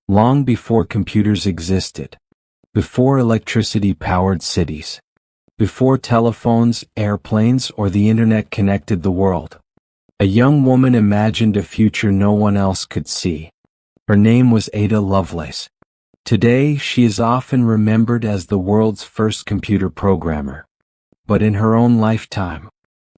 long before computers existed, before electricity powered cities, before telephones, airplanes, or the internet connected the world. A young woman imagined a future no one else could see. Her name was Ada Lovelace. Today, she is often remembered as the world's first computer programmer. But in her own lifetime,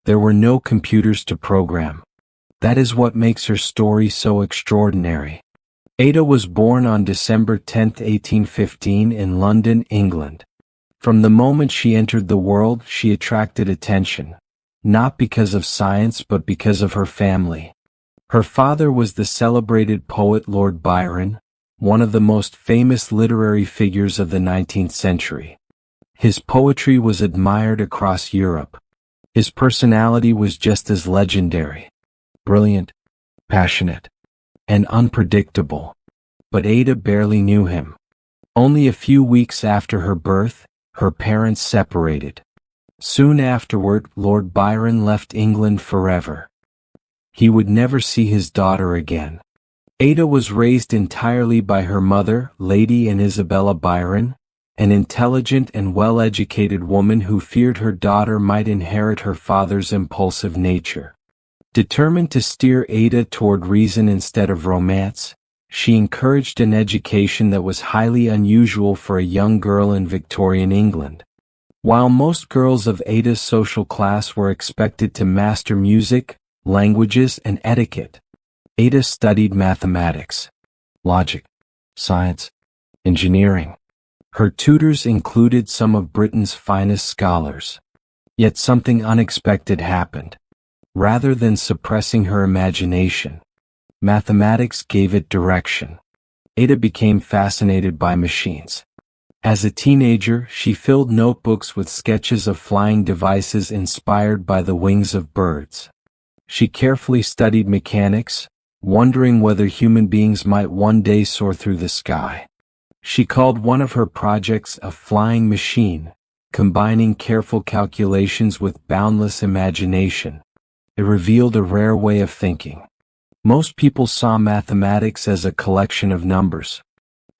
there were no computers to program. That is what makes her story so extraordinary. Ada was born on December 10, 1815 in London, England. From the moment she entered the world, she attracted attention, not because of science but because of her family. Her father was the celebrated poet Lord Byron, one of the most famous literary figures of the 19th century. His poetry was admired across Europe. His personality was just as legendary, brilliant, passionate, and unpredictable. But Ada barely knew him. Only a few weeks after her birth, her parents separated. Soon afterward, Lord Byron left England forever. He would never see his daughter again. Ada was raised entirely by her mother, Lady Isabella Byron, an intelligent and well-educated woman who feared her daughter might inherit her father's impulsive nature. Determined to steer Ada toward reason instead of romance, she encouraged an education that was highly unusual for a young girl in Victorian England. While most girls of Ada's social class were expected to master music, languages, and etiquette, Ada studied mathematics, logic, science, engineering. Her tutors included some of Britain's finest scholars. Yet something unexpected happened. Rather than suppressing her imagination, mathematics gave it direction. Ada became fascinated by machines. As a teenager, she filled notebooks with sketches of flying devices inspired by the wings of birds. She carefully studied mechanics, wondering whether human beings might one day soar through the sky. She called one of her projects a flying machine, combining careful calculations with boundless imagination. It revealed a rare way of thinking. Most people saw mathematics as a collection of numbers.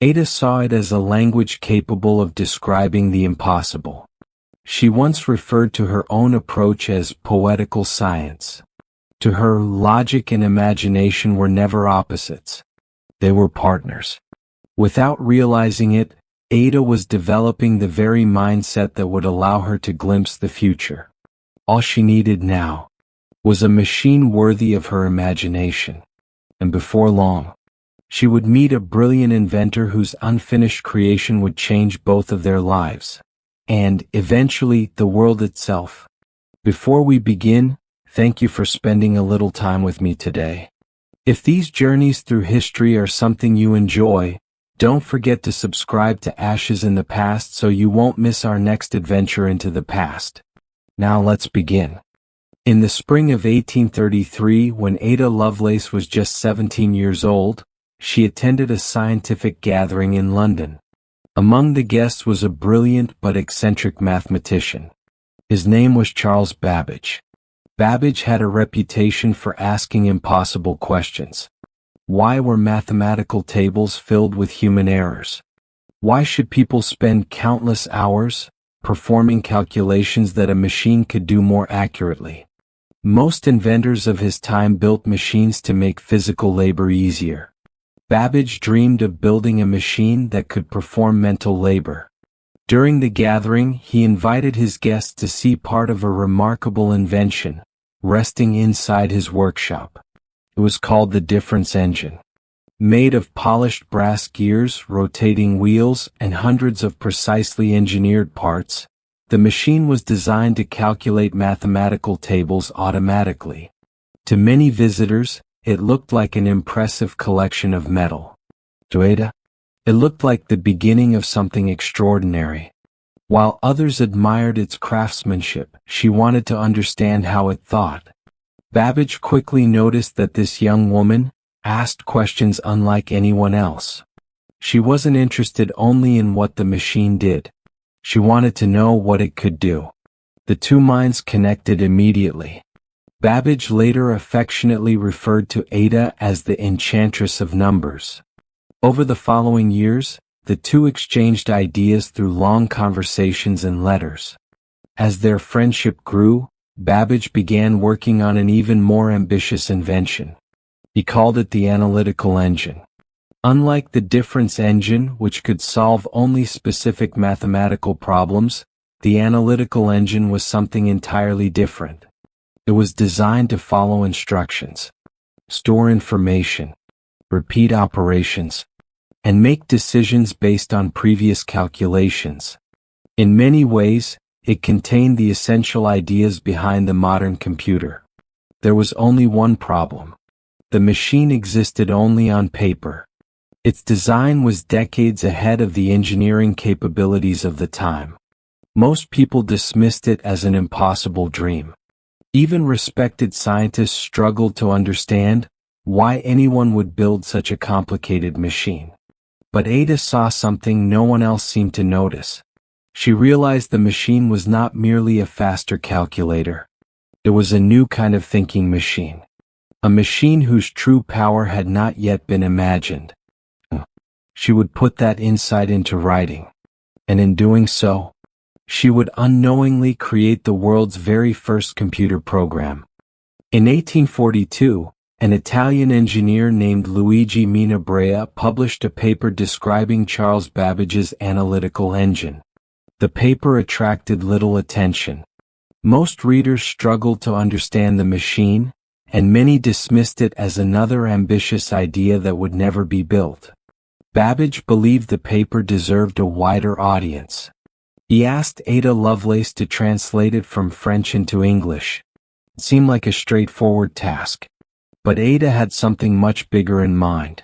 Ada saw it as a language capable of describing the impossible. She once referred to her own approach as poetical science. To her, logic and imagination were never opposites. They were partners. Without realizing it, Ada was developing the very mindset that would allow her to glimpse the future. All she needed now was a machine worthy of her imagination. And before long, she would meet a brilliant inventor whose unfinished creation would change both of their lives, and, eventually, the world itself. Before we begin, thank you for spending a little time with me today. If these journeys through history are something you enjoy, don't forget to subscribe to Ashes in the Past so you won't miss our next adventure into the past. Now let's begin. In the spring of 1833, when Ada Lovelace was just 17 years old, she attended a scientific gathering in London. Among the guests was a brilliant but eccentric mathematician. His name was Charles Babbage. Babbage had a reputation for asking impossible questions. Why were mathematical tables filled with human errors? Why should people spend countless hours performing calculations that a machine could do more accurately? Most inventors of his time built machines to make physical labor easier. Babbage dreamed of building a machine that could perform mental labor. During the gathering, he invited his guests to see part of a remarkable invention, resting inside his workshop. It was called the difference engine. Made of polished brass gears, rotating wheels, and hundreds of precisely engineered parts, the machine was designed to calculate mathematical tables automatically. To many visitors, it looked like an impressive collection of metal. To Ada, it looked like the beginning of something extraordinary. While others admired its craftsmanship, she wanted to understand how it thought. Babbage quickly noticed that this young woman asked questions unlike anyone else. She wasn't interested only in what the machine did. She wanted to know what it could do. The two minds connected immediately. Babbage later affectionately referred to Ada as the enchantress of numbers. Over the following years, the two exchanged ideas through long conversations and letters. As their friendship grew, Babbage began working on an even more ambitious invention. He called it the analytical engine. Unlike the difference engine, which could solve only specific mathematical problems, the analytical engine was something entirely different. It was designed to follow instructions, store information, repeat operations, and make decisions based on previous calculations. In many ways, it contained the essential ideas behind the modern computer. There was only one problem. The machine existed only on paper. Its design was decades ahead of the engineering capabilities of the time. Most people dismissed it as an impossible dream. Even respected scientists struggled to understand why anyone would build such a complicated machine. But Ada saw something no one else seemed to notice. She realized the machine was not merely a faster calculator. It was a new kind of thinking machine. A machine whose true power had not yet been imagined. She would put that insight into writing. And in doing so, she would unknowingly create the world's very first computer program. In 1842, an Italian engineer named Luigi Minabrea published a paper describing Charles Babbage's analytical engine. The paper attracted little attention. Most readers struggled to understand the machine, and many dismissed it as another ambitious idea that would never be built. Babbage believed the paper deserved a wider audience. He asked Ada Lovelace to translate it from French into English. It seemed like a straightforward task. But Ada had something much bigger in mind.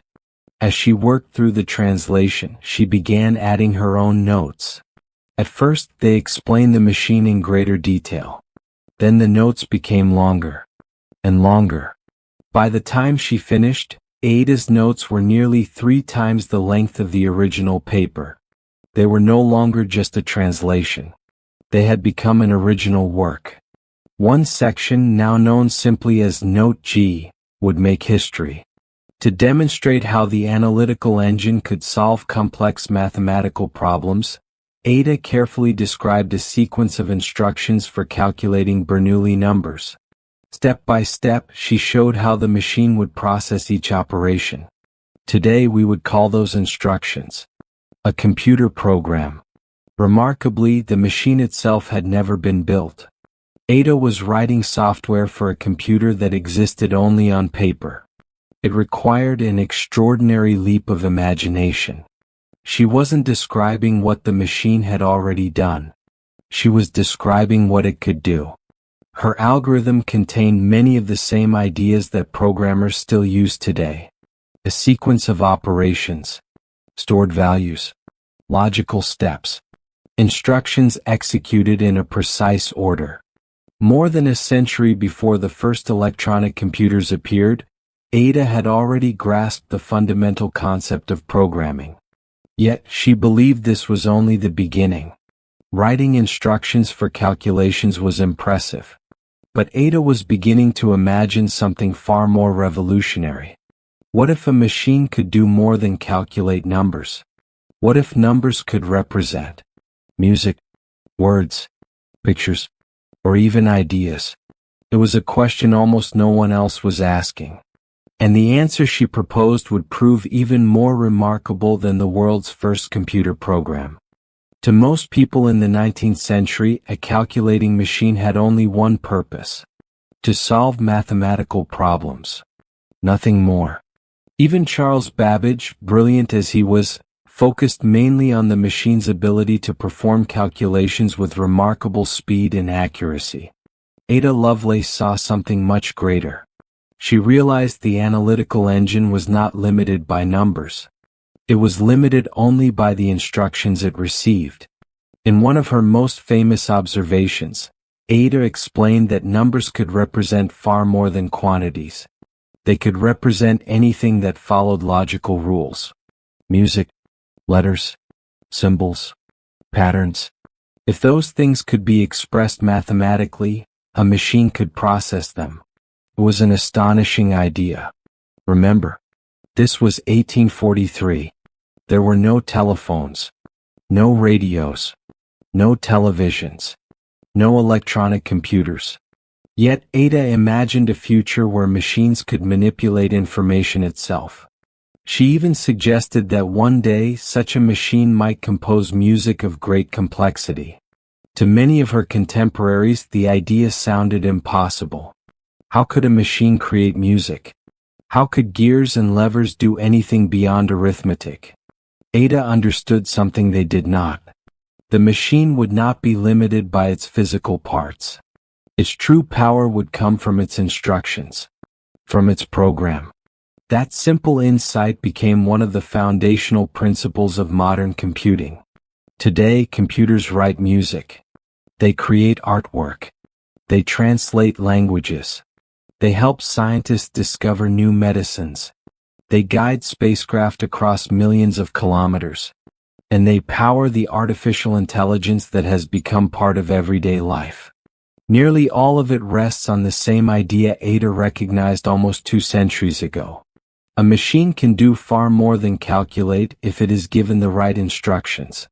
As she worked through the translation, she began adding her own notes. At first, they explained the machine in greater detail. Then the notes became longer and longer. By the time she finished, Ada's notes were nearly 3 times the length of the original paper. They were no longer just a translation. They had become an original work. One section, now known simply as Note G, would make history. To demonstrate how the analytical engine could solve complex mathematical problems, Ada carefully described a sequence of instructions for calculating Bernoulli numbers. Step by step, she showed how the machine would process each operation. Today we would call those instructions a computer program. Remarkably, the machine itself had never been built. Ada was writing software for a computer that existed only on paper. It required an extraordinary leap of imagination. She wasn't describing what the machine had already done. She was describing what it could do. Her algorithm contained many of the same ideas that programmers still use today. A sequence of operations, stored values, logical steps, instructions executed in a precise order. More than a century before the first electronic computers appeared, Ada had already grasped the fundamental concept of programming. Yet, she believed this was only the beginning. Writing instructions for calculations was impressive. But Ada was beginning to imagine something far more revolutionary. What if a machine could do more than calculate numbers? What if numbers could represent music, words, pictures, or even ideas? It was a question almost no one else was asking. And the answer she proposed would prove even more remarkable than the world's first computer program. To most people in the 19th century, a calculating machine had only one purpose: to solve mathematical problems. Nothing more. Even Charles Babbage, brilliant as he was, focused mainly on the machine's ability to perform calculations with remarkable speed and accuracy. Ada Lovelace saw something much greater. She realized the analytical engine was not limited by numbers. It was limited only by the instructions it received. In one of her most famous observations, Ada explained that numbers could represent far more than quantities. They could represent anything that followed logical rules. Music, letters, symbols, patterns. If those things could be expressed mathematically, a machine could process them. It was an astonishing idea. Remember, This was 1843. There were no telephones, no radios, no televisions, no electronic computers. Yet Ada imagined a future where machines could manipulate information itself. She even suggested that one day such a machine might compose music of great complexity. To many of her contemporaries, the idea sounded impossible. How could a machine create music? How could gears and levers do anything beyond arithmetic? Ada understood something they did not. The machine would not be limited by its physical parts. Its true power would come from its instructions, from its program. That simple insight became one of the foundational principles of modern computing. Today, computers write music. They create artwork. They translate languages. They help scientists discover new medicines. They guide spacecraft across millions of kilometers. And they power the artificial intelligence that has become part of everyday life. Nearly all of it rests on the same idea Ada recognized almost 2 centuries ago. A machine can do far more than calculate if it is given the right instructions.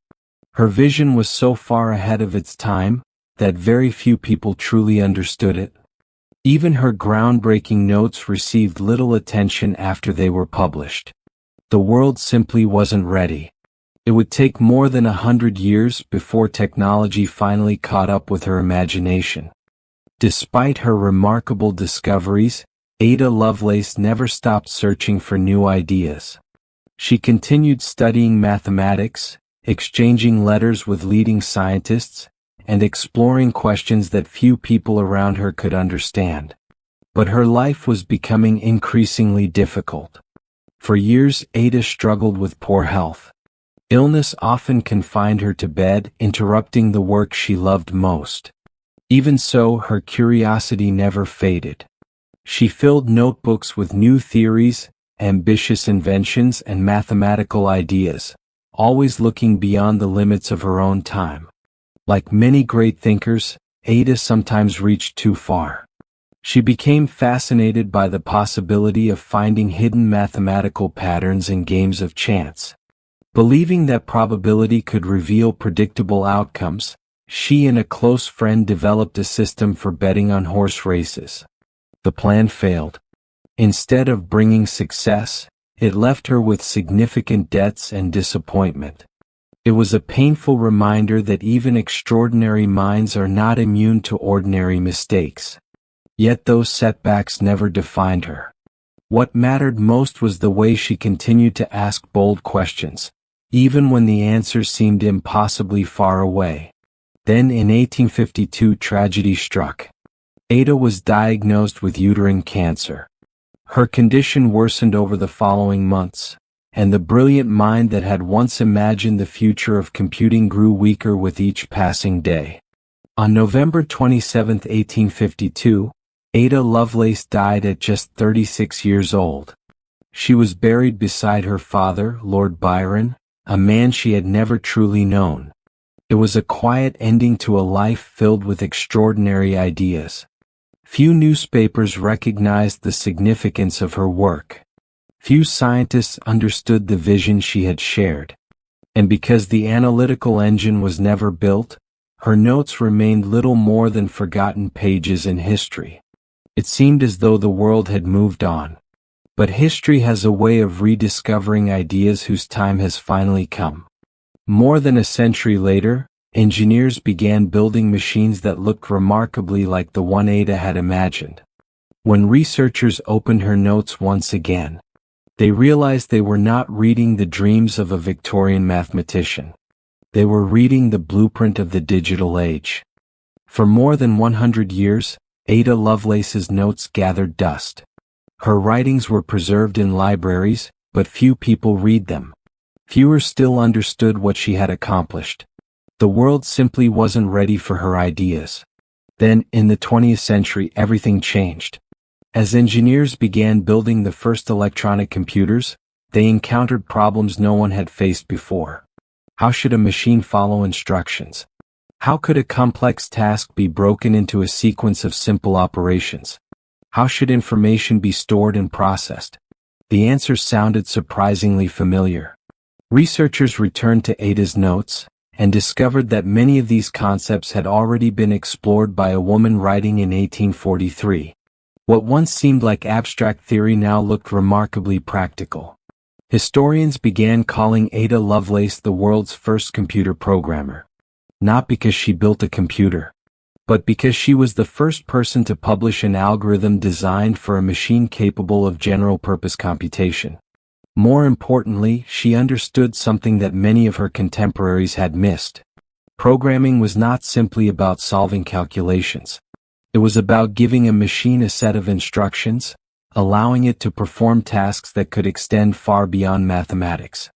Her vision was so far ahead of its time that very few people truly understood it. Even her groundbreaking notes received little attention after they were published. The world simply wasn't ready. It would take more than 100 years before technology finally caught up with her imagination. Despite her remarkable discoveries, Ada Lovelace never stopped searching for new ideas. She continued studying mathematics, exchanging letters with leading scientists, and exploring questions that few people around her could understand. But her life was becoming increasingly difficult. For years, Ada struggled with poor health. Illness often confined her to bed, interrupting the work she loved most. Even so, her curiosity never faded. She filled notebooks with new theories, ambitious inventions, and mathematical ideas, always looking beyond the limits of her own time. Like many great thinkers, Ada sometimes reached too far. She became fascinated by the possibility of finding hidden mathematical patterns in games of chance. Believing that probability could reveal predictable outcomes, she and a close friend developed a system for betting on horse races. The plan failed. Instead of bringing success, it left her with significant debts and disappointment. It was a painful reminder that even extraordinary minds are not immune to ordinary mistakes. Yet those setbacks never defined her. What mattered most was the way she continued to ask bold questions, even when the answers seemed impossibly far away. Then in 1852 tragedy struck. Ada was diagnosed with uterine cancer. Her condition worsened over the following months, and the brilliant mind that had once imagined the future of computing grew weaker with each passing day. On November 27, 1852, Ada Lovelace died at just 36 years old. She was buried beside her father, Lord Byron, a man she had never truly known. It was a quiet ending to a life filled with extraordinary ideas. Few newspapers recognized the significance of her work. Few scientists understood the vision she had shared. And because the analytical engine was never built, her notes remained little more than forgotten pages in history. It seemed as though the world had moved on. But history has a way of rediscovering ideas whose time has finally come. More than a century later, engineers began building machines that looked remarkably like the one Ada had imagined. When researchers opened her notes once again, they realized they were not reading the dreams of a Victorian mathematician. They were reading the blueprint of the digital age. For more than 100 years, Ada Lovelace's notes gathered dust. Her writings were preserved in libraries, but few people read them. Fewer still understood what she had accomplished. The world simply wasn't ready for her ideas. Then, in the 20th century, everything changed. As engineers began building the first electronic computers, they encountered problems no one had faced before. How should a machine follow instructions? How could a complex task be broken into a sequence of simple operations? How should information be stored and processed? The answer sounded surprisingly familiar. Researchers returned to Ada's notes and discovered that many of these concepts had already been explored by a woman writing in 1843. What once seemed like abstract theory now looked remarkably practical. Historians began calling Ada Lovelace the world's first computer programmer. Not because she built a computer, but because she was the first person to publish an algorithm designed for a machine capable of general-purpose computation. More importantly, she understood something that many of her contemporaries had missed. Programming was not simply about solving calculations. It was about giving a machine a set of instructions, allowing it to perform tasks that could extend far beyond mathematics.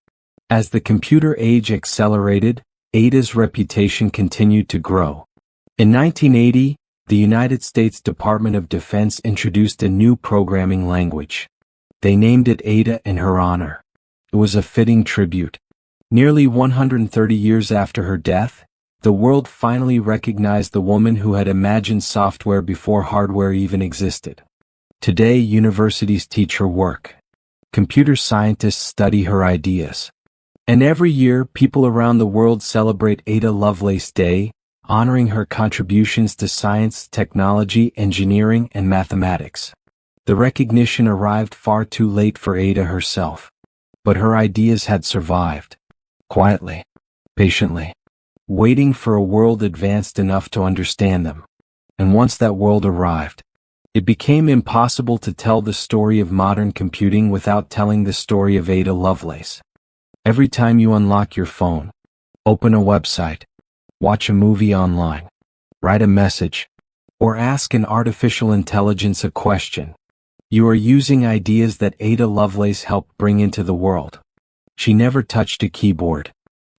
As the computer age accelerated, Ada's reputation continued to grow. In 1980, the United States Department of Defense introduced a new programming language. They named it Ada in her honor. It was a fitting tribute. Nearly 130 years after her death, the world finally recognized the woman who had imagined software before hardware even existed. Today, universities teach her work. Computer scientists study her ideas. And every year, people around the world celebrate Ada Lovelace Day, honoring her contributions to science, technology, engineering, and mathematics. The recognition arrived far too late for Ada herself. But her ideas had survived. Quietly. Patiently. Waiting for a world advanced enough to understand them. And once that world arrived, it became impossible to tell the story of modern computing without telling the story of Ada Lovelace. Every time you unlock your phone, open a website, watch a movie online, write a message, or ask an artificial intelligence a question, you are using ideas that Ada Lovelace helped bring into the world. She never touched a keyboard.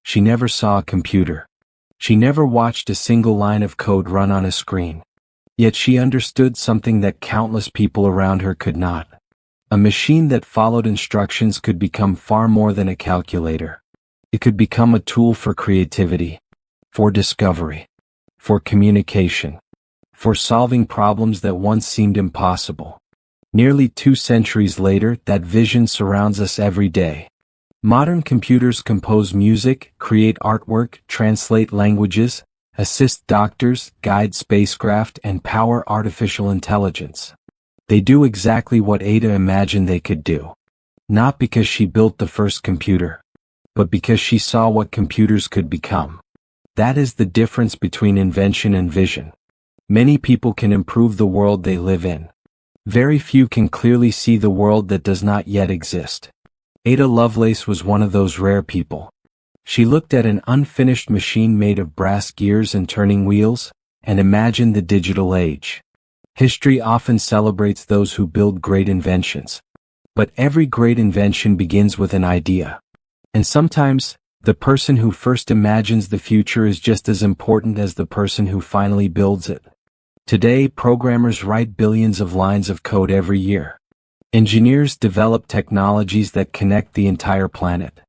She never saw a computer. She never watched a single line of code run on a screen. Yet she understood something that countless people around her could not. A machine that followed instructions could become far more than a calculator. It could become a tool for creativity, for discovery, for communication, for solving problems that once seemed impossible. Nearly 2 centuries later, that vision surrounds us every day. Modern computers compose music, create artwork, translate languages, assist doctors, guide spacecraft, and power artificial intelligence. They do exactly what Ada imagined they could do. Not because she built the first computer, but because she saw what computers could become. That is the difference between invention and vision. Many people can improve the world they live in. Very few can clearly see the world that does not yet exist. Ada Lovelace was one of those rare people. She looked at an unfinished machine made of brass gears and turning wheels, and imagined the digital age. History often celebrates those who build great inventions. But every great invention begins with an idea. And sometimes, the person who first imagines the future is just as important as the person who finally builds it. Today, programmers write billions of lines of code every year. Engineers develop technologies that connect the entire planet.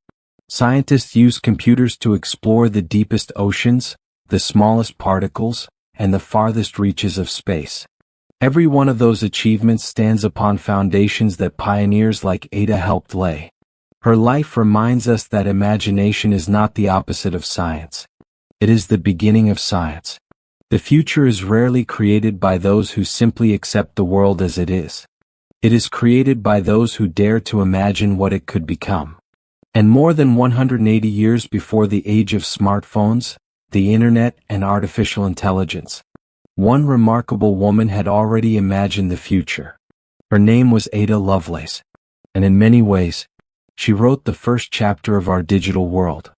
Scientists use computers to explore the deepest oceans, the smallest particles, and the farthest reaches of space. Every one of those achievements stands upon foundations that pioneers like Ada helped lay. Her life reminds us that imagination is not the opposite of science. It is the beginning of science. The future is rarely created by those who simply accept the world as it is. It is created by those who dare to imagine what it could become. And more than 180 years before the age of smartphones, the internet, and artificial intelligence, one remarkable woman had already imagined the future. Her name was Ada Lovelace, and in many ways, she wrote the first chapter of our digital world.